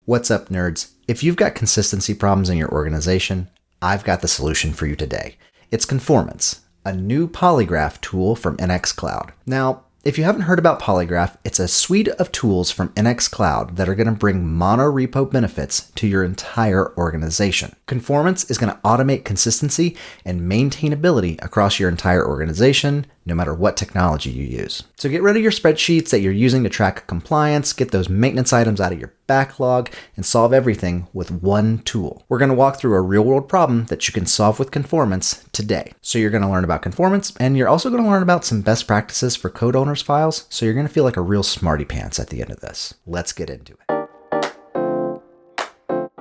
What's up, nerds? If you've got consistency problems in your organization, I've got the solution for you today. It's Conformance, a new polygraph tool from nxCloud. Now, if you haven't heard about Polygraph, it's a suite of tools from nxCloud that are going to bring monorepo benefits to your entire organization. Conformance is going to automate consistency and maintainability across your entire organization, no matter what technology you use. So get rid of your spreadsheets that you're using to track compliance, get those maintenance items out of your backlog, and solve everything with one tool. We're going to walk through a real-world problem that you can solve with Conformance today. So you're going to learn about Conformance, and you're also going to learn about some best practices for code owners files, so you're going to feel like a real smarty pants at the end of this. Let's get into it.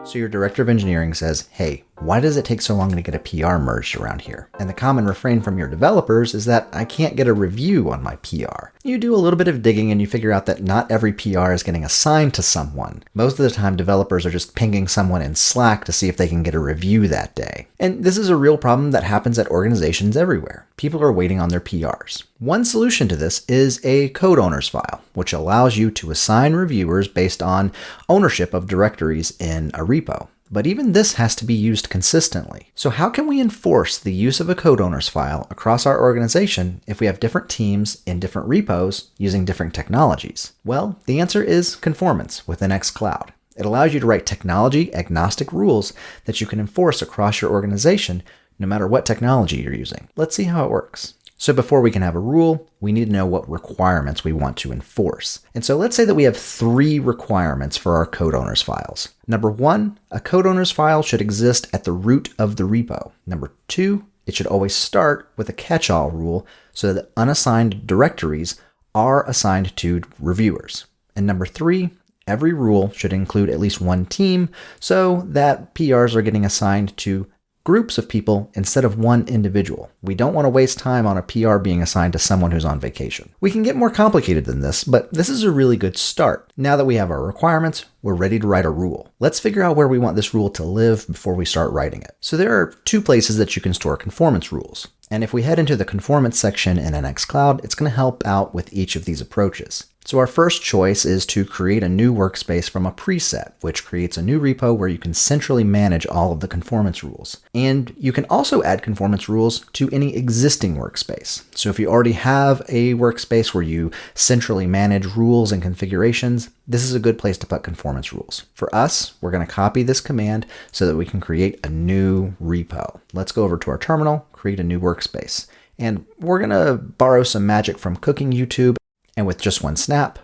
So your director of engineering says, hey, why does it take so long to get a PR merged around here? And the common refrain from your developers is that I can't get a review on my PR. You do a little bit of digging and you figure out that not every PR is getting assigned to someone. Most of the time, developers are just pinging someone in Slack to see if they can get a review that day. And this is a real problem that happens at organizations everywhere. People are waiting on their PRs. One solution to this is a CODEOWNERS file, which allows you to assign reviewers based on ownership of directories in a repo. But even this has to be used consistently. So how can we enforce the use of a CODEOWNERS file across our organization if we have different teams in different repos using different technologies? Well, the answer is Conformance with nxCloud. It allows you to write technology-agnostic rules that you can enforce across your organization no matter what technology you're using. Let's see how it works. So before we can have a rule, we need to know what requirements we want to enforce. And so let's say that we have 3 requirements for our CODEOWNERS files. Number 1, a CODEOWNERS file should exist at the root of the repo. Number 2, it should always start with a catch-all rule so that unassigned directories are assigned to reviewers. And number 3, every rule should include at least one team so that PRs are getting assigned to groups of people instead of one individual. We don't want to waste time on a PR being assigned to someone who's on vacation. We can get more complicated than this, but this is a really good start. Now that we have our requirements, we're ready to write a rule. Let's figure out where we want this rule to live before we start writing it. So there are 2 places that you can store conformance rules. And if we head into the Conformance section in nxCloud, it's going to help out with each of these approaches. So our first choice is to create a new workspace from a preset, which creates a new repo where you can centrally manage all of the conformance rules. And you can also add conformance rules to any existing workspace. So if you already have a workspace where you centrally manage rules and configurations, this is a good place to put conformance rules. For us, we're going to copy this command so that we can create a new repo. Let's go over to our terminal, create a new workspace. And we're going to borrow some magic from Cooking YouTube. And with just one snap,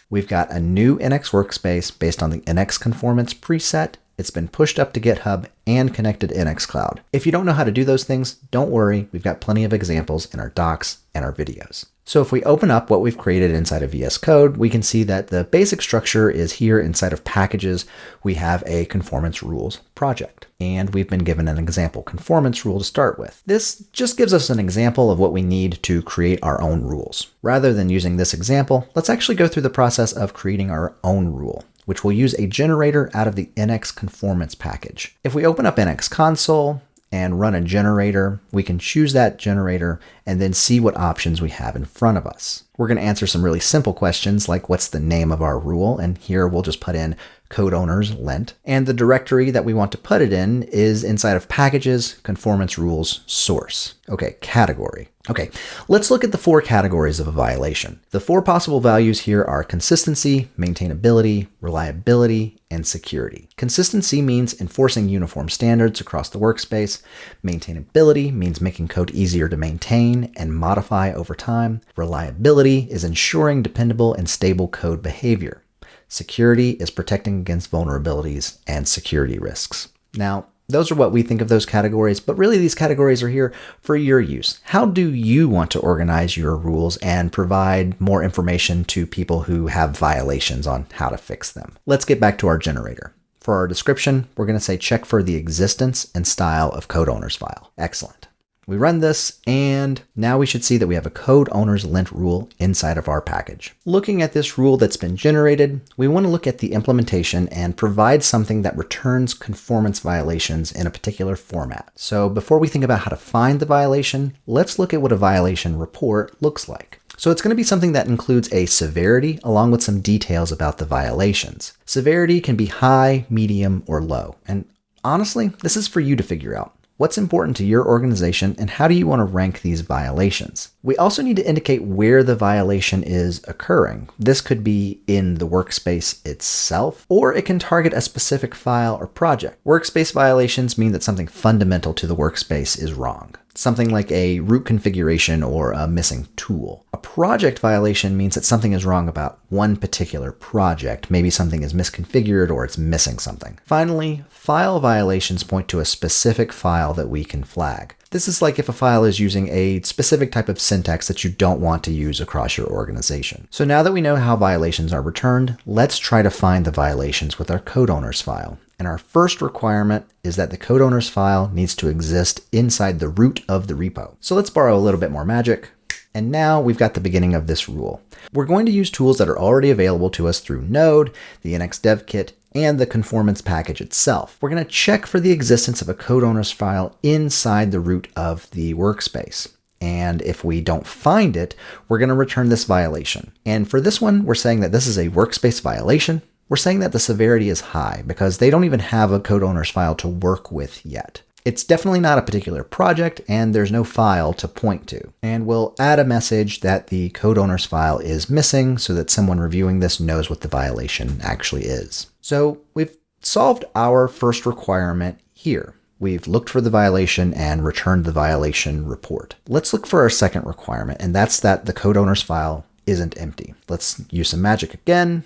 we've got a new NX workspace based on the NX Conformance preset. It's been pushed up to GitHub and connected to nxCloud. If you don't know how to do those things, don't worry. We've got plenty of examples in our docs and our videos. So if we open up what we've created inside of VS Code, we can see that the basic structure is here inside of packages. We have a conformance rules project, and we've been given an example conformance rule to start with. This just gives us an example of what we need to create our own rules. Rather than using this example, let's actually go through the process of creating our own rule, which will use a generator out of the NX Conformance package. If we open up NX console and run a generator, we can choose that generator and then see what options we have in front of us. We're going to answer some really simple questions like what's the name of our rule, and here we'll just put in CODEOWNERS lint. And the directory that we want to put it in is inside of packages, conformance rules, source. Okay, category. Okay, let's look at the 4 categories of a violation. The 4 possible values here are consistency, maintainability, reliability, and security. Consistency means enforcing uniform standards across the workspace. Maintainability means making code easier to maintain and modify over time. Reliability is ensuring dependable and stable code behavior. Security is protecting against vulnerabilities and security risks. Now, those are what we think of those categories, but really these categories are here for your use. How do you want to organize your rules and provide more information to people who have violations on how to fix them? Let's get back to our generator. For our description, we're going to say check for the existence and style of CODEOWNERS file. Excellent. We run this, and now we should see that we have a CODEOWNERS lint rule inside of our package. Looking at this rule that's been generated, we want to look at the implementation and provide something that returns conformance violations in a particular format. So before we think about how to find the violation, let's look at what a violation report looks like. So it's going to be something that includes a severity along with some details about the violations. Severity can be high, medium, or low. And honestly, this is for you to figure out. What's important to your organization and how do you want to rank these violations? We also need to indicate where the violation is occurring. This could be in the workspace itself, or it can target a specific file or project. Workspace violations mean that something fundamental to the workspace is wrong. Something like a root configuration or a missing tool. A project violation means that something is wrong about one particular project. Maybe something is misconfigured or it's missing something. Finally, file violations point to a specific file that we can flag. This is like if a file is using a specific type of syntax that you don't want to use across your organization. So now that we know how violations are returned, let's try to find the violations with our code owners file. And our first requirement is that the code owners file needs to exist inside the root of the repo. So let's borrow a little bit more magic. And now we've got the beginning of this rule. We're going to use tools that are already available to us through Node, the NX Dev Kit, and the Conformance package itself. We're going to check for the existence of a code owners file inside the root of the workspace. And if we don't find it, we're going to return this violation. And for this one, we're saying that this is a workspace violation. We're saying that the severity is high because they don't even have a code owners file to work with yet. It's definitely not a particular project and there's no file to point to. And we'll add a message that the code owners file is missing so that someone reviewing this knows what the violation actually is. So we've solved our first requirement here. We've looked for the violation and returned the violation report. Let's look for our second requirement, and that's that the code owners file isn't empty. Let's use some magic again.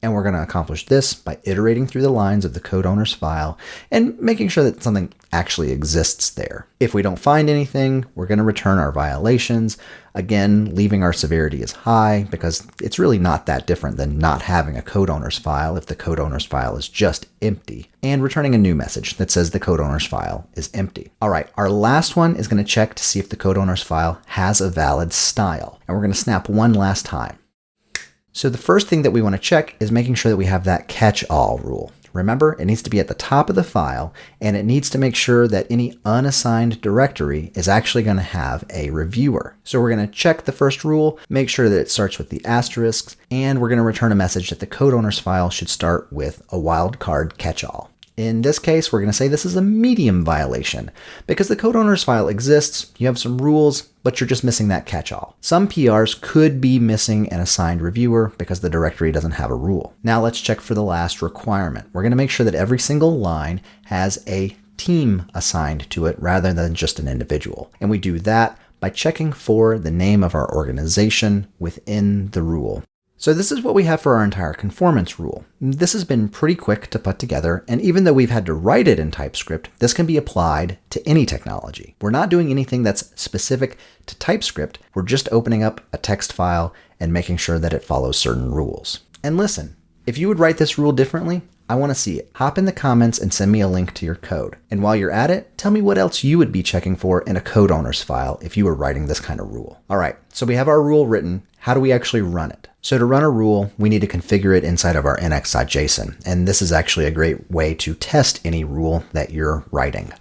And we're going to accomplish this by iterating through the lines of the code owners file and making sure that something actually exists there. If we don't find anything, we're going to return our violations. Again, leaving our severity as high because it's really not that different than not having a code owners file if the code owners file is just empty. And returning a new message that says the code owners file is empty. All right, our last one is going to check to see if the code owners file has a valid style. And we're going to snap one last time. So the first thing that we want to check is making sure that we have that catch-all rule. Remember, it needs to be at the top of the file, and it needs to make sure that any unassigned directory is actually going to have a reviewer. So we're going to check the first rule, make sure that it starts with the asterisks, and we're going to return a message that the code owners file should start with a wildcard catch-all. In this case, we're going to say this is a medium violation. Because the code owners file exists, you have some rules, but you're just missing that catch-all. Some PRs could be missing an assigned reviewer because the directory doesn't have a rule. Now let's check for the last requirement. We're going to make sure that every single line has a team assigned to it rather than just an individual. And we do that by checking for the name of our organization within the rule. So this is what we have for our entire conformance rule. This has been pretty quick to put together, and even though we've had to write it in TypeScript, this can be applied to any technology. We're not doing anything that's specific to TypeScript. We're just opening up a text file and making sure that it follows certain rules. And listen, if you would write this rule differently, I want to see it. Hop in the comments and send me a link to your code. And while you're at it, tell me what else you would be checking for in a code owners file if you were writing this kind of rule. All right, so we have our rule written. How do we actually run it? So to run a rule, we need to configure it inside of our nx.json. And this is actually a great way to test any rule that you're writing.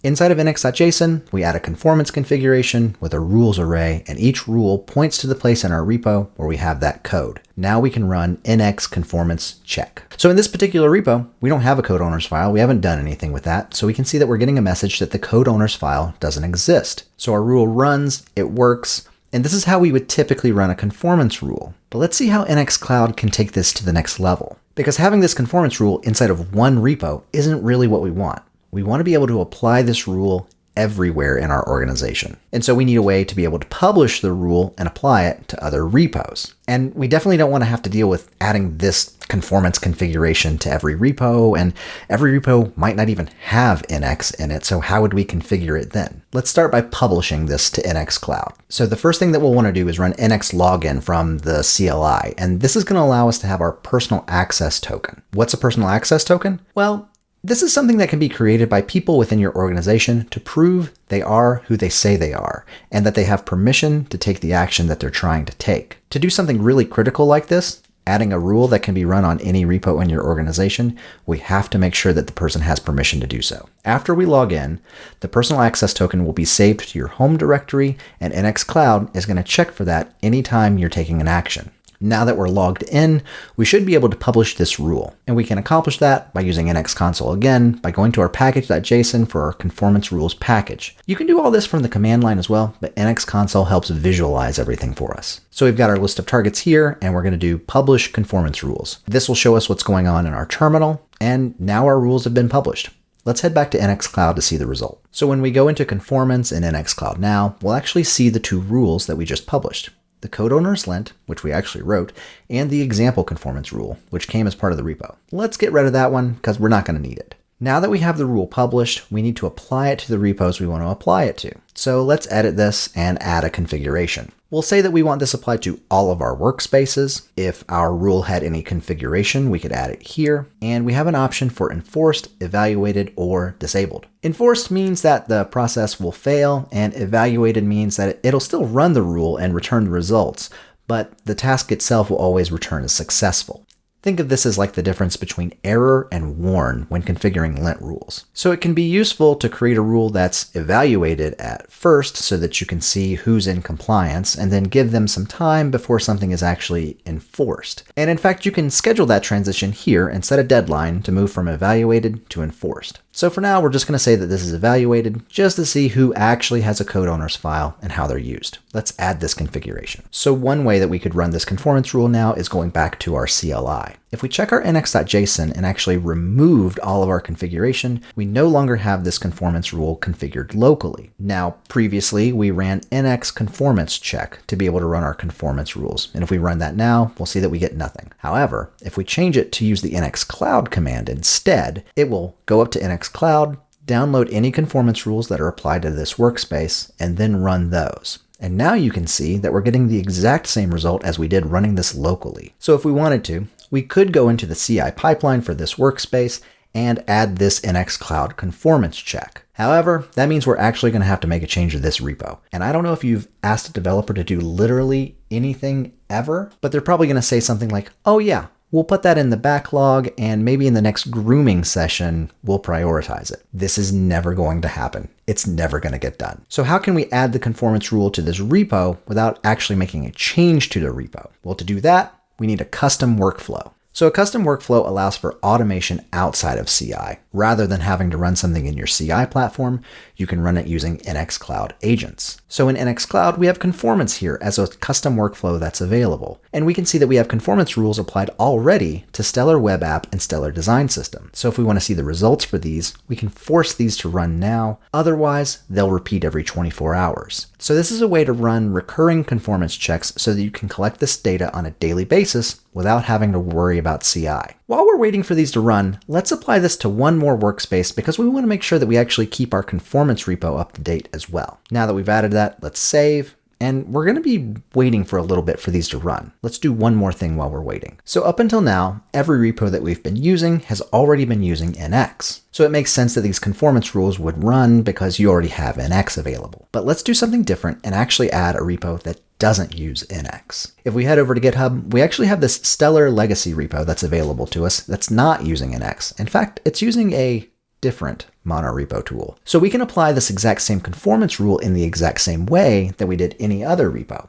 Inside of nx.json, we add a conformance configuration with a rules array, and each rule points to the place in our repo where we have that code. Now we can run nx conformance check. So in this particular repo, we don't have a code owners file. We haven't done anything with that. So we can see that we're getting a message that the code owners file doesn't exist. So our rule runs, it works, and this is how we would typically run a conformance rule. But let's see how NX Cloud can take this to the next level. Because having this conformance rule inside of one repo isn't really what we want. We want to be able to apply this rule everywhere in our organization. And so we need a way to be able to publish the rule and apply it to other repos. And we definitely don't want to have to deal with adding this conformance configuration to every repo, and every repo might not even have NX in it, so how would we configure it then? Let's start by publishing this to NX Cloud. So the first thing that we'll want to do is run NX login from the CLI, and this is going to allow us to have our personal access token. What's a personal access token? Well, this is something that can be created by people within your organization to prove they are who they say they are, and that they have permission to take the action that they're trying to take. To do something really critical like this, adding a rule that can be run on any repo in your organization, we have to make sure that the person has permission to do so. After we log in, the personal access token will be saved to your home directory, and NX Cloud is going to check for that anytime you're taking an action. Now that we're logged in, we should be able to publish this rule, and we can accomplish that by using NX Console again by going to our package.json for our conformance rules package. You can do all this from the command line as well, but NX Console helps visualize everything for us. So we've got our list of targets here, and we're going to do publish conformance rules. This will show us what's going on in our terminal, and now our rules have been published. Let's head back to NX Cloud to see the result. So when we go into Conformance in NX Cloud now, we'll actually see the two rules that we just published. The code owner's lint, which we actually wrote, and the example conformance rule, which came as part of the repo. Let's get rid of that one because we're not going to need it. Now that we have the rule published, we need to apply it to the repos we want to apply it to. So let's edit this and add a configuration. We'll say that we want this applied to all of our workspaces. If our rule had any configuration, we could add it here. And we have an option for enforced, evaluated, or disabled. Enforced means that the process will fail, and evaluated means that it'll still run the rule and return the results, but the task itself will always return as successful. Think of this as like the difference between error and warn when configuring lint rules. So it can be useful to create a rule that's evaluated at first so that you can see who's in compliance and then give them some time before something is actually enforced. And in fact, you can schedule that transition here and set a deadline to move from evaluated to enforced. So for now, we're just going to say that this is evaluated just to see who actually has a code owner's file and how they're used. Let's add this configuration. So one way that we could run this conformance rule now is going back to our CLI. If we check our nx.json and actually removed all of our configuration, we no longer have this conformance rule configured locally. Now, previously, we ran nx conformance check to be able to run our conformance rules. And if we run that now, we'll see that we get nothing. However, if we change it to use the nx cloud command instead, it will go up to nx cloud, download any conformance rules that are applied to this workspace, and then run those. And now you can see that we're getting the exact same result as we did running this locally. So if we wanted to, we could go into the CI pipeline for this workspace and add this NX Cloud conformance check. However, that means we're actually going to have to make a change to this repo. And I don't know if you've asked a developer to do literally anything ever, but they're probably going to say something like, oh yeah, we'll put that in the backlog and maybe in the next grooming session, we'll prioritize it. This is never going to happen. It's never going to get done. So how can we add the conformance rule to this repo without actually making a change to the repo? Well, to do that, we need a custom workflow. So a custom workflow allows for automation outside of CI. Rather than having to run something in your CI platform, you can run it using NX Cloud agents. So in NX Cloud, we have Conformance here as a custom workflow that's available. And we can see that we have conformance rules applied already to Stellar Web App and Stellar Design System. So if we want to see the results for these, we can force these to run now. Otherwise, they'll repeat every 24 hours. So this is a way to run recurring conformance checks so that you can collect this data on a daily basis without having to worry about CI. While we're waiting for these to run, let's apply this to one more workspace because we want to make sure that we actually keep our conformance repo up to date as well. Now that we've added that, let's save. And we're going to be waiting for a little bit for these to run. Let's do one more thing while we're waiting. So up until now, every repo that we've been using has already been using NX. So it makes sense that these conformance rules would run because you already have NX available. But let's do something different and actually add a repo that doesn't use NX. If we head over to GitHub, we actually have this Stellar Legacy repo that's available to us that's not using NX. In fact, it's using a different monorepo tool. So we can apply this exact same conformance rule in the exact same way that we did any other repo.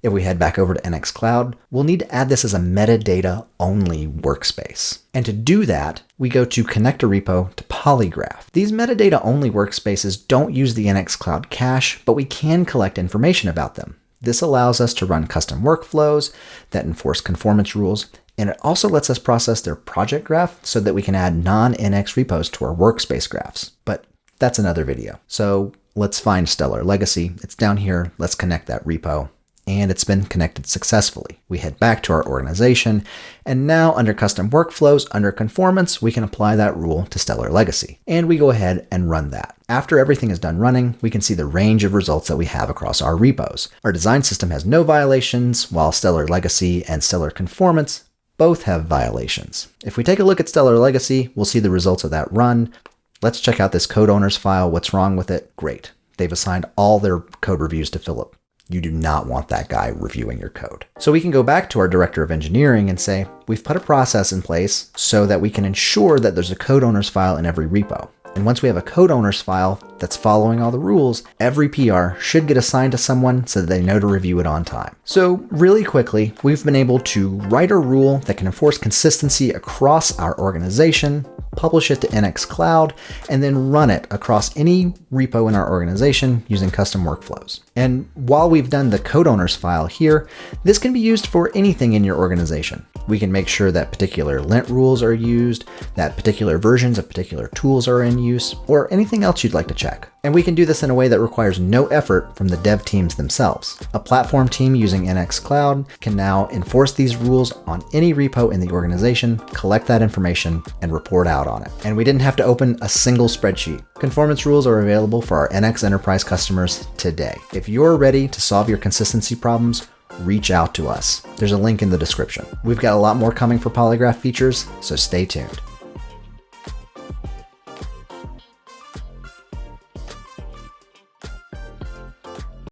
If we head back over to NX Cloud, we'll need to add this as a metadata only workspace. And to do that, we go to connect a repo to Polygraph. These metadata only workspaces don't use the NX Cloud cache, but we can collect information about them. This allows us to run custom workflows that enforce conformance rules, and it also lets us process their project graph so that we can add non-NX repos to our workspace graphs. But that's another video. So let's find Stellar Legacy. It's down here. Let's connect that repo. And it's been connected successfully. We head back to our organization, and now under custom workflows, under conformance, we can apply that rule to Stellar Legacy. And we go ahead and run that. After everything is done running, we can see the range of results that we have across our repos. Our design system has no violations, while Stellar Legacy and Stellar Conformance both have violations. If we take a look at Stellar Legacy, we'll see the results of that run. Let's check out this code owners file. What's wrong with it? Great. They've assigned all their code reviews to Philip. You do not want that guy reviewing your code. So we can go back to our director of engineering and say, we've put a process in place so that we can ensure that there's a code owners file in every repo. And once we have a code owners file that's following all the rules, every PR should get assigned to someone so that they know to review it on time. So really quickly, we've been able to write a rule that can enforce consistency across our organization, publish it to NX Cloud, and then run it across any repo in our organization using custom workflows. And while we've done the code owners file here, this can be used for anything in your organization. We can make sure that particular lint rules are used, that particular versions of particular tools are in use, or anything else you'd like to check. And we can do this in a way that requires no effort from the dev teams themselves. A platform team using NX Cloud can now enforce these rules on any repo in the organization, collect that information, and report out on it. And we didn't have to open a single spreadsheet. Conformance rules are available for our NX Enterprise customers today. If you're ready to solve your consistency problems, reach out to us. There's a link in the description. We've got a lot more coming for Polygraph features, so stay tuned.